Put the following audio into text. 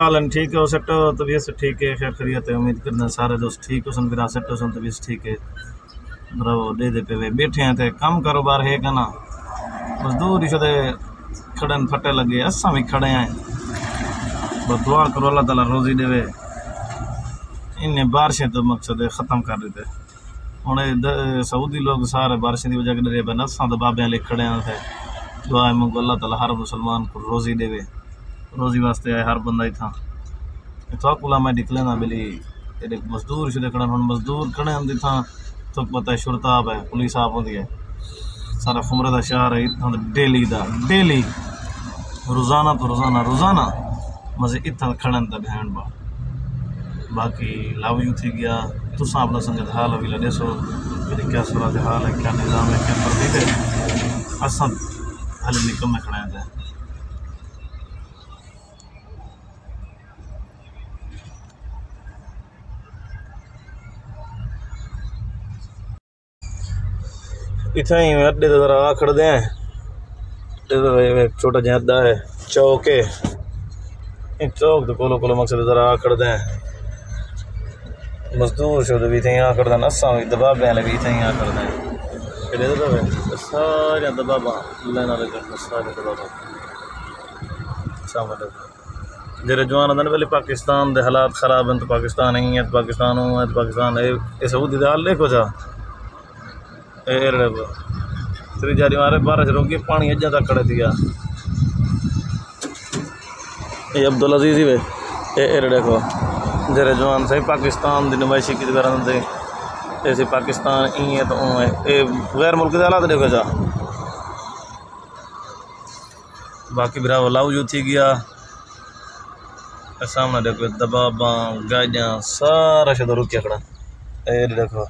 हालन ठीक है सेट तबीयत से ठीक है खैर खैरियत है उम्मीद करना सारे दोस्त ठीक हो सन बिरा सेट हो सन तबीयत ठीक है ब्रावो दे पे बैठे हैं थे कम कारोबार है का ना मजदूर इसे खड़न फटे लगे असा भी खड़े हैं बस दुआ करो अल्लाह ताला रोजी देवे इन्हें बारिशें तो मकसद ख़त्म कर देते हूँ सऊदी लोग सारे बारिशें की वजह डरे पे नसा तो बाबे ले खड़े थे दुआ मंगो अल्लाह ताला हर मुसलमान को रोजी देवे रोजी वास्ते आए हर बंदा ही था इतना मैं निकले बिली मजदूर से खड़े हम मजदूर खड़े होंगे था तो पता है शुरताब है पुलिस आप होती है सारा खुमरे का शहर है इतना डेली का डेली रोज़ाना तो रोज़ाना मजे इतना खड़े था बहन बा बाकी लव यू थी गया तुसा अपना संगत हाल अभी ॾिसो मेरी क्या सूरत हाल है क्या निज़ाम है क्या तरतीब है असां हल निकम में खड़े थे इतना ही अड्डे तो जरा आ खड़े हैं छोटा जहा अड्डा है चौक है चौक तो कोलो कोलो मकसद जरा आ खड़े हैं मजदूर शुद्ध भी थे यहाँ करदा नसा भी दबाबे वाले भी थे यहाँ करदा है सारे दबाबा लेना लगे सारे दबाबा जेरे जवान आंदे पहले पाकिस्तान के हालात खराब हैं तो पाकिस्तान ही है पाकिस्तान है पाकिस्तान ये सऊदी का हाल देखो जा तेरी जारी मारे बारिश रोकी पानी अजा तक खड़े थी ये अब्दुल अजीज ही वे ये देखो जरे जवान सही पाकिस्तान की नुमाइशी की थे ऐसे पाकिस्तान ई है तो ये गैर मुल्क के हालात देखो जा बाकी बिरा लाऊ जो थी गया सामने देखो दबाबा गाड़ियाँ सारा शुद्ध रुकिया खड़ा ये देखो